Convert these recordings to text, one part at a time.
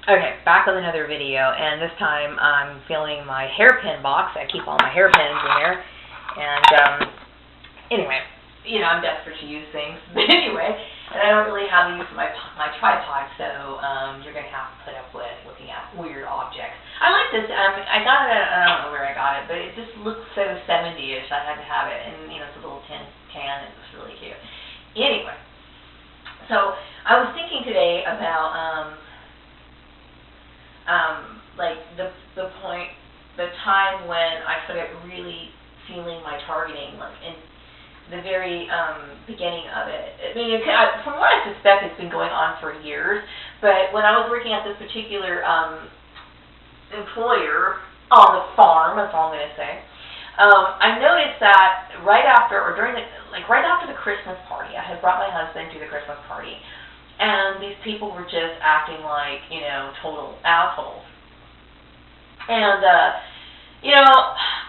Okay, back with another video, and this time I'm filling my hairpin box. I keep all my hairpins in there, and anyway, I'm desperate to use things, but anyway, and I don't really have to use my tripod, so you're going to have to put up with looking at weird objects. I like this. I got it, I don't know where I got it, but it just looks so 70-ish. I had to have it, and it's a little tin can. It was really cute. Anyway, so I was thinking today about like the time when I started really feeling my targeting, like in the very beginning of it. I mean, from what I suspect, it's been going on for years, but when I was working at this particular employer on the farm, that's all I'm going to say, I noticed that right after the Christmas party, I had brought my husband to the Christmas party, and these people were just acting like, total assholes. And,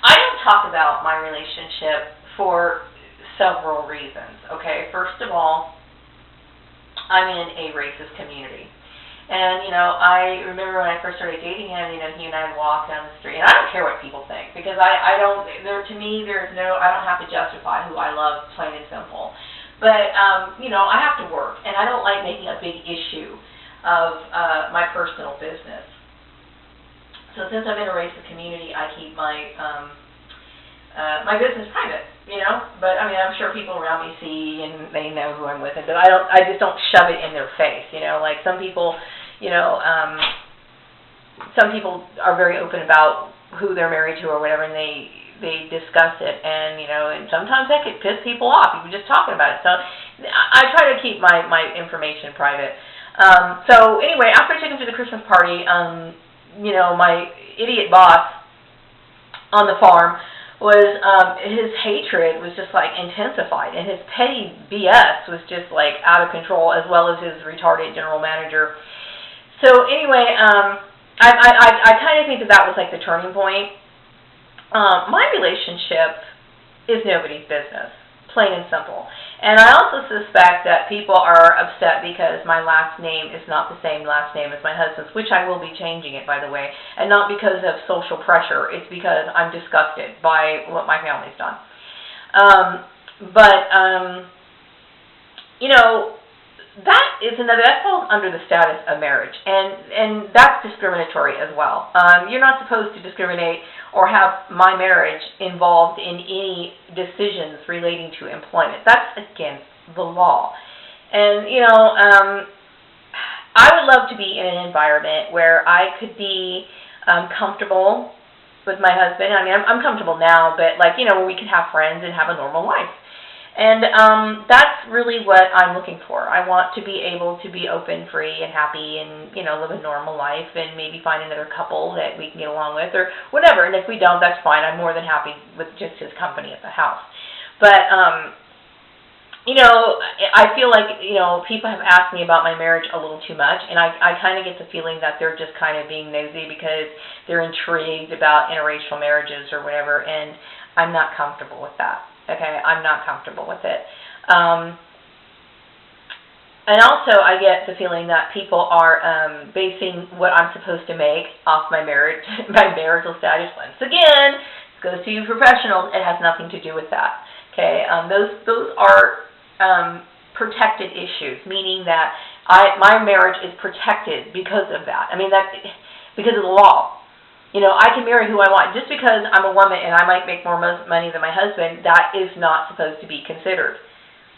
I don't talk about my relationship for several reasons, okay? First of all, I'm in a racist community. And, I remember when I first started dating him, he and I would walk down the street, and I don't care what people think, because I don't have to justify who I love, plain and simple. But, I have to work, and I don't like making a big issue of my personal business. So since I'm in a racist community, I keep my my business private, But, I'm sure people around me see, and they know who I'm with, but I just don't shove it in their face, Like some people, some people are very open about who they're married to or whatever, and they discuss it, and and sometimes that could piss people off. You're just talking about it. So I try to keep my information private. So anyway, after I took him to the Christmas party, my idiot boss on the farm was his hatred was just like intensified, and his petty BS was just like out of control, as well as his retarded general manager. So anyway, I kind of think that was like the turning point. My relationship is nobody's business, plain and simple. And I also suspect that people are upset because my last name is not the same last name as my husband's, which I will be changing it, by the way, and not because of social pressure. It's because I'm disgusted by what my family's done. That falls under the status of marriage, and that's discriminatory as well. You're not supposed to discriminate or have my marriage involved in any decisions relating to employment. That's against the law. And, I would love to be in an environment where I could be comfortable with my husband. I'm comfortable now, but where we could have friends and have a normal life. And that's really what I'm looking for. I want to be able to be open, free, and happy, and live a normal life, and maybe find another couple that we can get along with, or whatever. And if we don't, that's fine. I'm more than happy with just his company at the house. But I feel like people have asked me about my marriage a little too much, and I kind of get the feeling that they're just kind of being nosy because they're intrigued about interracial marriages or whatever, and I'm not comfortable with that. Okay, I'm not comfortable with it. And also, I get the feeling that people are basing what I'm supposed to make off my marriage, my marital status. Once again, it goes to you professionals. It has nothing to do with that. Okay, those are protected issues, meaning that my marriage is protected because of that. Because of the law. I can marry who I want. Just because I'm a woman and I might make more money than my husband, that is not supposed to be considered.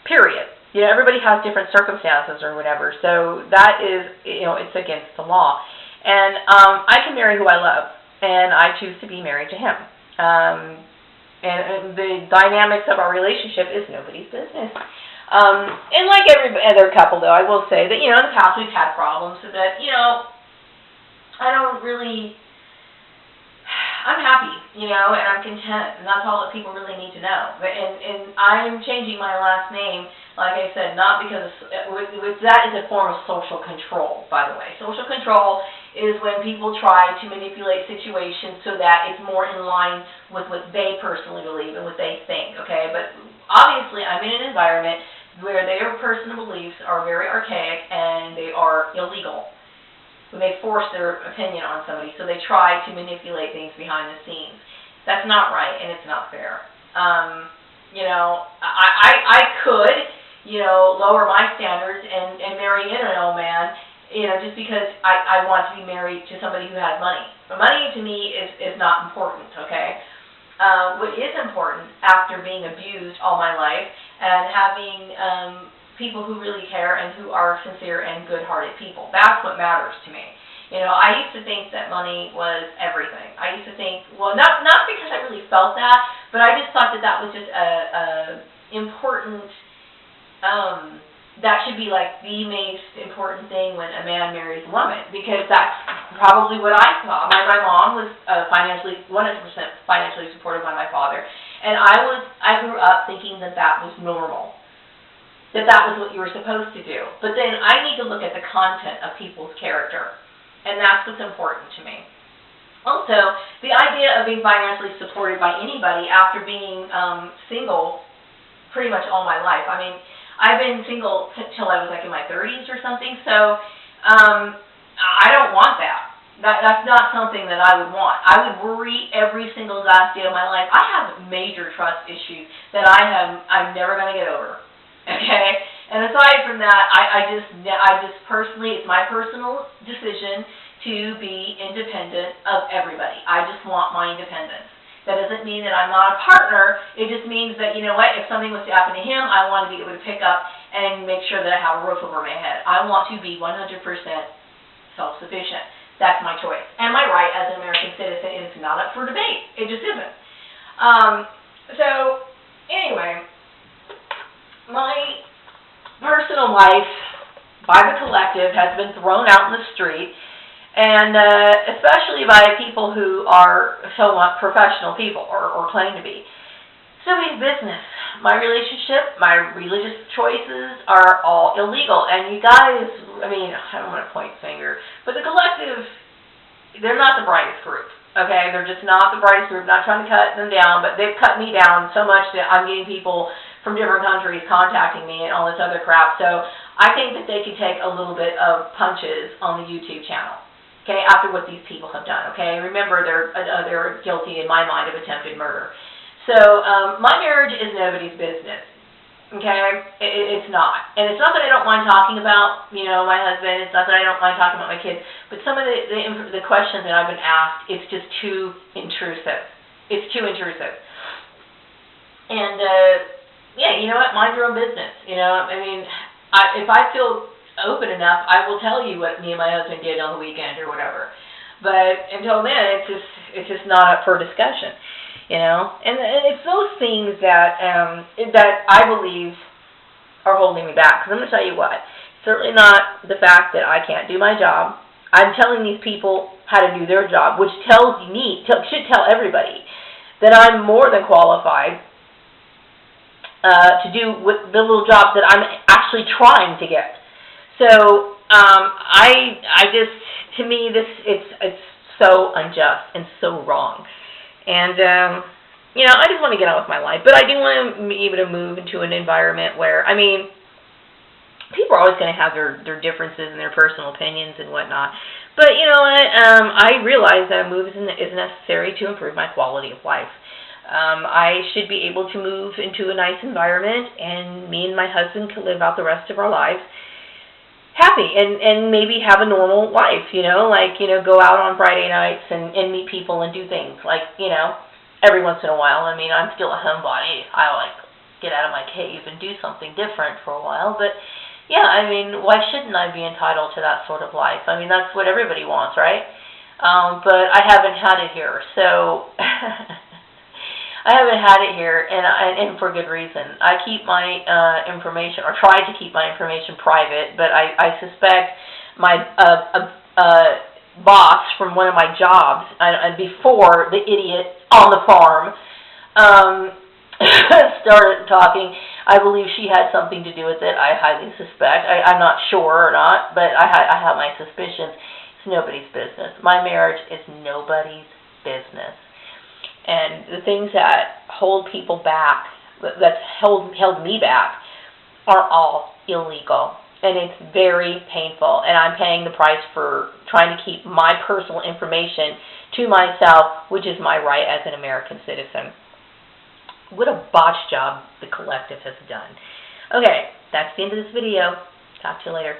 Period. Everybody has different circumstances or whatever. So that is, it's against the law. And I can marry who I love, and I choose to be married to him. And the dynamics of our relationship is nobody's business. And like every other couple, though, I will say that, in the past we've had problems, so that, I don't really... I'm happy, and I'm content, and that's all that people really need to know. And I'm changing my last name, like I said, not because that is a form of social control, by the way. Social control is when people try to manipulate situations so that it's more in line with what they personally believe and what they think, okay? But obviously, I'm in an environment where their personal beliefs are very archaic and they are illegal. when they force their opinion on somebody, so they try to manipulate things behind the scenes. That's not right, and it's not fair. I could, lower my standards and marry in an old man, just because I want to be married to somebody who has money. But money to me is not important, okay? What is important, after being abused all my life and having people who really care and who are sincere and good-hearted people, that's what matters to me. I used to think that money was everything. I used to think, well, not because I really felt that, but I just thought that was just a important, that should be like the most important thing when a man marries a woman, because that's probably what I saw. My mom was 100% financially supported by my father, and I grew up thinking that was normal, that was what you were supposed to do. But then I need to look at the content of people's character. And that's what's important to me. Also, the idea of being financially supported by anybody after being single pretty much all my life. I mean, I've been single till I was like in my 30s or something, so I don't want that. That's not something that I would want. I would worry every single last day of my life. I have major trust issues that I'm never going to get over. Okay? And aside from that, I just personally, it's my personal decision to be independent of everybody. I just want my independence. That doesn't mean that I'm not a partner. It just means that, if something was to happen to him, I want to be able to pick up and make sure that I have a roof over my head. I want to be 100% self-sufficient. That's my choice. And my right as an American citizen, and it's not up for debate. It just isn't. So, anyway, my personal life by the collective has been thrown out in the street, and especially by people who are somewhat professional people or claim to be. So we have business. My relationship, my religious choices are all illegal. And you guys, I don't want to point finger, but the collective, they're not the brightest group. Okay, they're just not the brightest group. Not trying to cut them down, but they've cut me down so much that I'm getting people from different countries contacting me and all this other crap. So I think that they could take a little bit of punches on the YouTube channel, okay, after what these people have done, okay? Remember, they're guilty, in my mind, of attempted murder. So my marriage is nobody's business, okay? It's not. And it's not that I don't mind talking about, my husband. It's not that I don't mind talking about my kids. But some of the questions that I've been asked, it's just too intrusive. It's too intrusive. And, yeah, you know what? Mind your own business. If I feel open enough, I will tell you what me and my husband did on the weekend or whatever. But until then, it's just not up for discussion. And it's those things that I believe are holding me back. Because I'm going to tell you what, certainly not the fact that I can't do my job. I'm telling these people how to do their job, which should tell everybody that I'm more than qualified to do with the little jobs that I'm actually trying to get. So to me, it's so unjust and so wrong. And, I just want to get on with my life. But I do want to be able to move into an environment where, people are always going to have their differences and their personal opinions and whatnot. But, I realize that a move is necessary to improve my quality of life. I should be able to move into a nice environment, and me and my husband can live out the rest of our lives happy and maybe have a normal life, go out on Friday nights and meet people and do things every once in a while. I'm still a homebody. I like get out of my cave and do something different for a while, but yeah, why shouldn't I be entitled to that sort of life? That's what everybody wants, right? But I haven't had it here, so I haven't had it here, and for good reason. I keep my information, or try to keep my information private, but I suspect my boss from one of my jobs, and before the idiot on the farm started talking, I believe she had something to do with it. I highly suspect. I'm not sure or not, but I have my suspicions. It's nobody's business. My marriage is nobody's business. And the things that hold people back, that's held me back, are all illegal. And it's very painful, and I'm paying the price for trying to keep my personal information to myself, which is my right as an American citizen. What a botched job the collective has done. Okay, that's the end of this video. Talk to you later.